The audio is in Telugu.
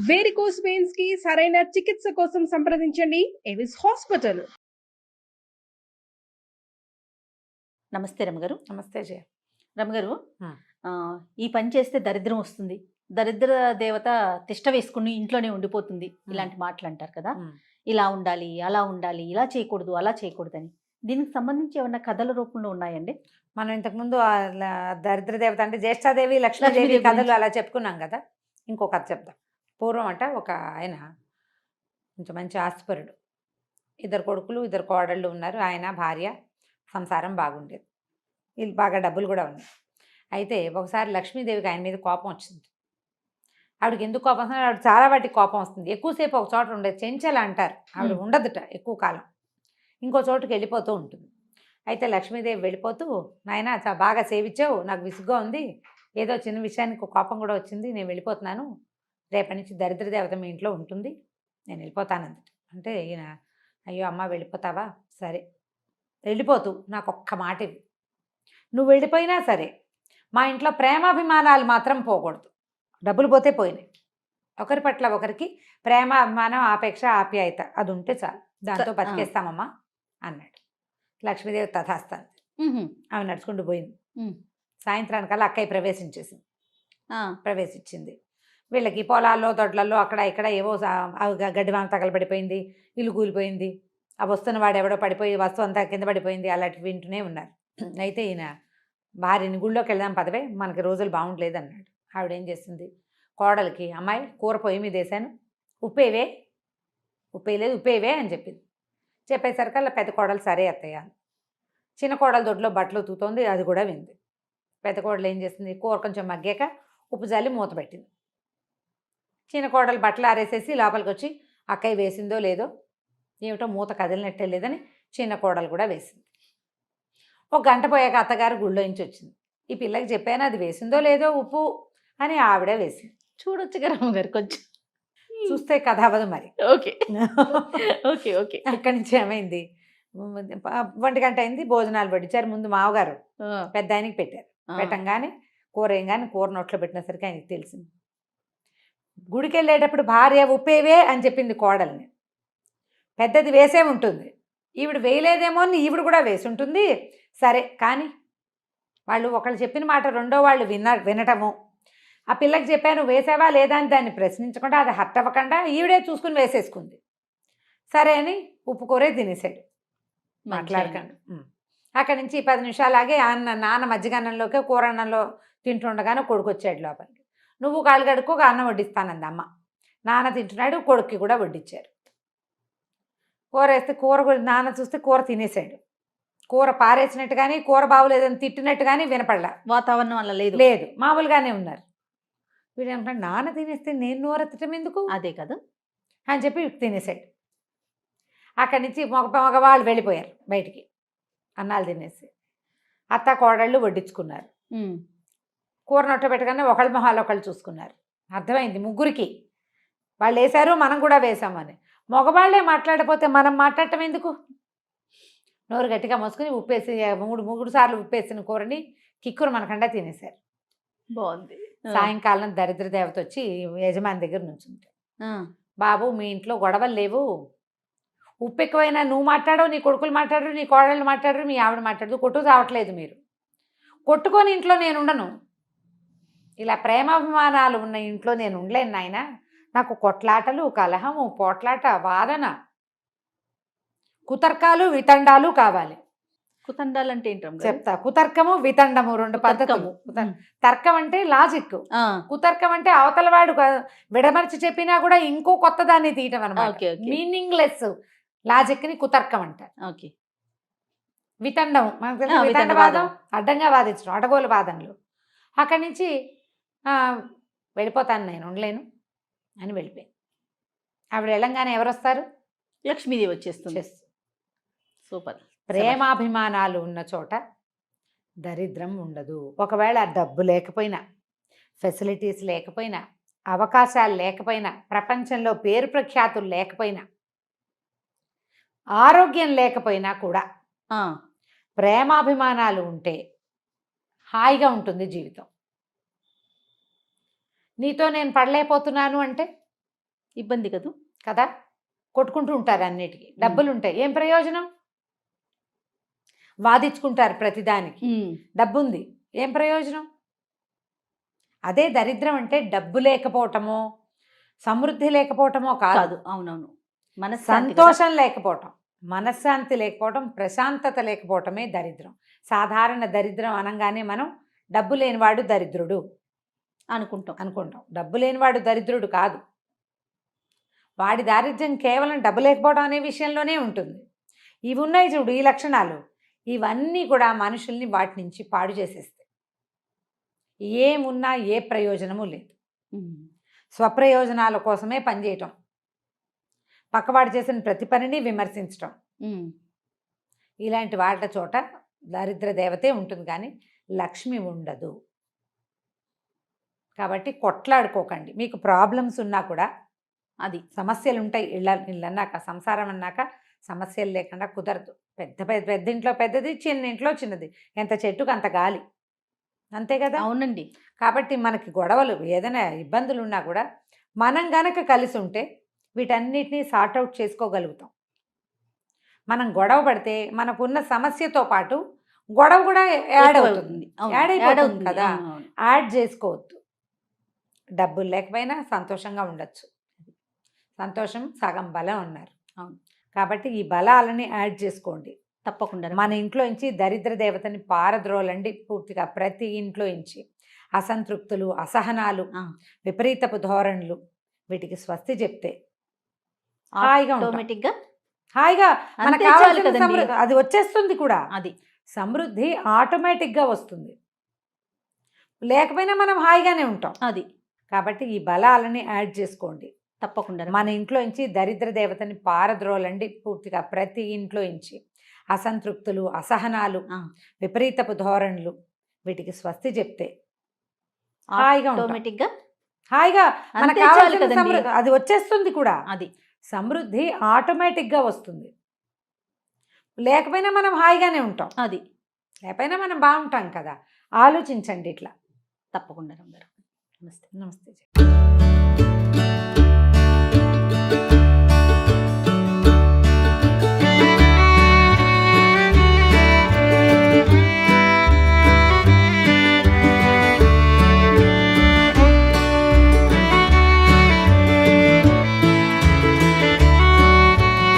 వేరికోస్ వెయిన్స్ కి సరైన చికిత్స కోసం సంప్రదించండి ఎవిస్ హాస్పిటల్. నమస్తే రమగారు. నమస్తే జయ. రమగారు, ఈ పని చేస్తే దరిద్రం వస్తుంది, దరిద్ర దేవత తిష్ట వేసుకుని ఇంట్లోనే ఉండిపోతుంది, ఇలాంటి మాటలు అంటారు కదా. ఇలా ఉండాలి, అలా ఉండాలి, ఇలా చేయకూడదు, అలా చేయకూడదని దీనికి సంబంధించి ఏమన్నా కథల రూపంలో ఉన్నాయండి? మనం ఇంతకుముందు దరిద్ర దేవత అంటే జ్యేష్ఠాదేవి లక్ష్మీదేవి కథలు అలా చెప్పుకున్నాం కదా. ఇంకో కథ చెప్తాం. పూర్వం ఒక ఆయన కొంచెం మంచి ఆస్తిపరుడు, 2 కొడుకులు 2 కోడళ్ళు ఉన్నారు. ఆయన భార్య, సంసారం బాగుండేది, వీళ్ళు బాగా డబ్బులు కూడా ఉన్నాయి. అయితే ఒకసారి లక్ష్మీదేవికి ఆయన మీద కోపం వచ్చింది. ఆవిడకి ఎందుకు కోపం వస్తుంది? ఆవిడ చాలా వాటికి కోపం వస్తుంది. ఎక్కువసేపు ఒక చోట ఉండేది, చెంచల అంటారు. ఆవిడ ఉండదుట ఎక్కువ కాలం, ఇంకో చోటుకి వెళ్ళిపోతూ ఉంటుంది. అయితే లక్ష్మీదేవి వెళ్ళిపోతూ, నాయన బాగా సేవించావు, నాకు విసుగ్గా ఉంది, ఏదో చిన్న విషయానికి కోపం కూడా వచ్చింది, నేను వెళ్ళిపోతున్నాను, రేపటి నుంచి దరిద్ర దేవత మీ ఇంట్లో ఉంటుంది, నేను వెళ్ళిపోతానంది. అంటే ఈయన, అయ్యో అమ్మ వెళ్ళిపోతావా, సరే వెళ్ళిపోతూ నాకు ఒక్క మాట ఇవ్వు, నువ్వు వెళ్ళిపోయినా సరే మా ఇంట్లో ప్రేమాభిమానాలు మాత్రం పోకూడదు. డబ్బులు పోతే పోయినాయి, ఒకరి పట్ల ఒకరికి ప్రేమ అభిమానం, ఆపేక్ష ఆప్యాయత అది ఉంటే చాలు, దాంతో బతికేస్తామమ్మా అన్నాడు. లక్ష్మీదేవి తథాస్తాను, ఆమె నడుచుకుంటూ పోయింది. సాయంత్రానికల్లా అక్కయ్య ప్రవేశించింది. వీళ్ళకి పొలాల్లో దొడ్లలో అక్కడ ఇక్కడ ఏవో గడ్డివామ తగలబడిపోయింది, ఇల్లు కూలిపోయింది, ఆ వస్తున్న వాడు ఎవడో పడిపోయి వస్తువు అంతా కింద పడిపోయింది, అలాంటివి వింటూనే ఉన్నారు. అయితే ఈయన భార్యని గుళ్ళోకి వెళ్దాం పదవే, మనకి రోజులు బాగుండలేదు అన్నాడు. ఆవిడేం చేసింది, కోడలికి, అమ్మాయి కూర పొయ్యి మీద వేసాను, ఉప్పేవే, ఉప్పేయలేదు ఉప్పేవే అని చెప్పింది. చెప్పేసరికల్లా పెద్ద కోడలు సరే అత్తయ్య. చిన్న కోడలు దొడ్లో బట్టలు ఉతుకుతోంది, అది కూడా వింది. పెద్ద కోడలు ఏం చేసింది, కూర కొంచెం మగ్గాక ఉప్పు జల్లి మూత పెట్టింది. చిన్న కోడలు బట్టలు ఆరేసేసి లోపలికి వచ్చి, అక్కయ్య వేసిందో లేదో, ఏమిటో మూత కదిలినట్టే లేదని చిన్న కోడలు కూడా వేసింది. 1 గంట పోయాక అత్తగారు గుళ్ళో నుంచి వచ్చింది. ఈ పిల్లకి చెప్పాను అది వేసిందో లేదో ఉప్పు అని, ఆవిడే వేసింది. చూడొచ్చు కదా రమ్మగారు, కొంచెం చూస్తే కథ అవ్వదు మరి. Okay okay okay. అక్కడి నుంచి ఏమైంది, 1 గంట అయింది, భోజనాలు పట్టించారు. ముందు మావగారు పెద్ద ఆయనకి పెట్టారు. పెట్టంగానే కూర ఏం కానీ కూర నోట్లో పెట్టినసరికి ఆయనకి తెలిసింది. గుడికి వెళ్ళేటప్పుడు భార్య ఉప్పేవే అని చెప్పింది కోడల్ని, పెద్దది వేసే ఉంటుంది, ఈవిడ వేయలేదేమో అని ఈవిడ కూడా వేసి ఉంటుంది. సరే కానీ వాళ్ళు ఒకళ్ళు చెప్పిన మాట రెండో వాళ్ళు వినటము, ఆ పిల్లకి చెప్పాను వేసావా లేదా అని దాన్ని ప్రశ్నించకుండా, అది హర్ట్ అవ్వకుండా ఈవిడే చూసుకుని వేసేసుకుంది. సరే అని ఉప్పు కూరే తినేసాడు మాట్లాడకండి. అక్కడి నుంచి 10 నిమిషాలాగే నాన్న మజ్జిగన్నంలోకి కూర అన్నంలో తింటుండగానే కొడుకు వచ్చాడు లోపలికి. నువ్వు కాళ్ళు కడుక్కో, అన్నం వడ్డిస్తానంది అమ్మ. నాన్న తింటున్నాడు, కొడుక్కి కూడా వడ్డించారు. కూర వేస్తే కూర నాన్న చూస్తే కూర తినేసాడు. కూర పారేసినట్టు కానీ, కూర బాగోలేదని తిట్టినట్టు కానీ వినపడలా. వాతావరణం వల్ల లేదు, మామూలుగానే ఉన్నారు. వీడు ఏమంటాడు, నాన్న తినేస్తే నేను నోరెత్తటం ఎందుకు, అదే కదా అని చెప్పి తినేసాడు. అక్కడి నుంచి మగవాళ్ళు వెళ్ళిపోయారు బయటికి, అన్నాలు తినేసి. అత్త కోడళ్ళు వడ్డించుకున్నారు. కూర నొట్ట పెట్టగానే ఒకళ్ళ మొహాలు ఒకళ్ళు చూసుకున్నారు. అర్థమైంది ముగ్గురికి, వాళ్ళు వేశారు మనం కూడా వేసామని. మగవాళ్లే మాట్లాడకపోతే మనం మాట్లాడటం ఎందుకు? నోరు గట్టిగా మోసుకుని ఉప్పేసి 3 సార్లు ఉప్పేసిన కూరని కిక్కురు మనకండా తినేశారు. బాగుంది. సాయంకాలం దరిద్ర దేవత వచ్చి యజమాని దగ్గర నుంచుంటే, బాబు మీ ఇంట్లో గొడవలు లేవు, ఉప్పు ఎక్కువైనా నువ్వు మాట్లాడవు, నీ కొడుకులు మాట్లాడరు, నీ కోడళ్ళు మాట్లాడరు, మీ ఆవిడ మాట్లాడదు, కొట్టు చావట్లేదు, మీరు కొట్టుకొని ఇంట్లో నేను ఉండను, ఇలా ప్రేమాభిమానాలు ఉన్న ఇంట్లో నేను ఉండలేను నాయన, నాకు కొట్లాటలు, కలహము, పోట్లాట, వాదన, కుతర్కాలు, వితండాలు కావాలి. కుతండాలు అంటే ఏంటో చెప్తా. కుతర్కము, వితండము 2 పద్ధతులు. తర్కం అంటే లాజిక్, కుతర్కం అంటే అవతలవాడు విడమర్చి చెప్పినా కూడా ఇంకో కొత్త దాన్ని తీయటం అనమాట. మీనింగ్లెస్ లాజిక్ ని కుతర్కం అంటారు. వితండము మనకు తెలుసు, వితండవాదం, అడ్డంగా వాదించడం, అడగోలు వాదనలు. అక్కడి నుంచి వెళ్ళిపోతాను, నేను ఉండలేను అని వెళ్ళిపోయింది. ఆవిడ వెళ్ళంగానే ఎవరు వస్తారు? లక్ష్మీదేవి వచ్చేస్తుంది. సూపర్. ప్రేమాభిమానాలు ఉన్న చోట దరిద్రం ఉండదు. ఒకవేళ డబ్బు లేకపోయినా, ఫెసిలిటీస్ లేకపోయినా, అవకాశాలు లేకపోయినా, ప్రపంచంలో పేరు ప్రఖ్యాతులు లేకపోయినా, ఆరోగ్యం లేకపోయినా కూడా ప్రేమాభిమానాలు ఉంటే హాయిగా ఉంటుంది జీవితం. నీతో నేను పడలేకపోతున్నాను అంటే ఇబ్బంది కదూ. కదా, కొట్టుకుంటూ ఉంటారు అన్నిటికీ. డబ్బులు ఉంటాయి, ఏం ప్రయోజనం? వాదించుకుంటారు ప్రతిదానికి. డబ్బు ఉంది, ఏం ప్రయోజనం? అదే దరిద్రం అంటే డబ్బు లేకపోవటమో సమృద్ధి లేకపోవటమో కాదు. కాదు, అవునవును. మనశ్శాంతి కదా. సంతోషం లేకపోవటం, మనశ్శాంతి లేకపోవటం, ప్రశాంతత లేకపోవటమే దరిద్రం. సాధారణ దరిద్రం అనగానే మనం డబ్బు లేనివాడు దరిద్రుడు అనుకుంటాం. డబ్బు లేనివాడు దరిద్రుడు కాదు. వాడి దారిద్ర్యం కేవలం డబ్బు లేకపోవడం అనే విషయంలోనే ఉంటుంది. ఇవి ఉన్నాయి చూడు, ఈ లక్షణాలు, ఇవన్నీ కూడా మనుషుల్ని వాటి నుంచి పాడు చేసేస్తాయి. ఏమున్నా ఏ ప్రయోజనము లేదు. స్వప్రయోజనాల కోసమే పనిచేయటం, పక్కవాడు చేసిన ప్రతి పనిని విమర్శించటం, ఇలాంటి వాళ్ళ చోట దరిద్ర దేవతే ఉంటుంది, కానీ లక్ష్మి ఉండదు. కాబట్టి కొట్లాడుకోకండి. మీకు ప్రాబ్లమ్స్ ఉన్నా కూడా, అది సమస్యలు ఉంటాయి. ఇళ్ళు అన్నాక, సంసారం అన్నాక సమస్యలు లేకుండా కుదరదు. పెద్ద ఇంట్లో పెద్దది, చిన్న ఇంట్లో చిన్నది. ఎంత చెట్టుకు అంత గాలి, అంతే కదా. అవునండి. కాబట్టి మనకి గొడవలు, ఏదైనా ఇబ్బందులు ఉన్నా కూడా మనం గనక కలిసి ఉంటే వీటన్నిటినీ సార్ట్అవుట్ చేసుకోగలుగుతాం. మనం గొడవ పడితే మనకున్న సమస్యతో పాటు గొడవ కూడా యాడ్ అవుతుంది కదా. యాడ్ చేసుకోవద్దు. డబ్బులు లేకపోయినా సంతోషంగా ఉండొచ్చు. సంతోషం సగం బలం అన్నారు. అవును. కాబట్టి ఈ బలాలని యాడ్ చేసుకోండి తప్పకుండా. మన ఇంట్లో నుంచి దరిద్ర దేవతని పారద్రోలండి పూర్తిగా. ప్రతి ఇంట్లో నుంచి అసంతృప్తులు, అసహనాలు, విపరీతపు ధోరణులు, వీటికి స్వస్తి చెప్తే హాయిగా ఆటోమేటిక్గా మనకు కావాల్సిన సమృద్ధి అది వచ్చేస్తుంది కూడా. అది సమృద్ధి ఆటోమేటిక్గా వస్తుంది. లేకపోయినా మనం హాయిగానే ఉంటాం. అది కాబట్టి ఈ బలాలని యాడ్ చేసుకోండి తప్పకుండా. మన ఇంట్లో నుంచి దరిద్ర దేవతని పారద్రోలండి పూర్తిగా. ప్రతి ఇంట్లో నుంచి అసంతృప్తులు, అసహనాలు, విపరీతపు ధోరణులు, వీటికి స్వస్తి చెప్తే హాయిగా ఆటోమేటిక్గా మనకు కావాల్సిన సమృద్ధి అది వచ్చేస్తుంది కూడా. అది సమృద్ధి ఆటోమేటిక్గా వస్తుంది. లేకపోయినా మనం హాయిగానే ఉంటాం. అది లేకపోయినా మనం బాగుంటాం కదా. ఆలోచించండి ఇట్లా. తప్పకుండా. నమస్తే. నమస్తే.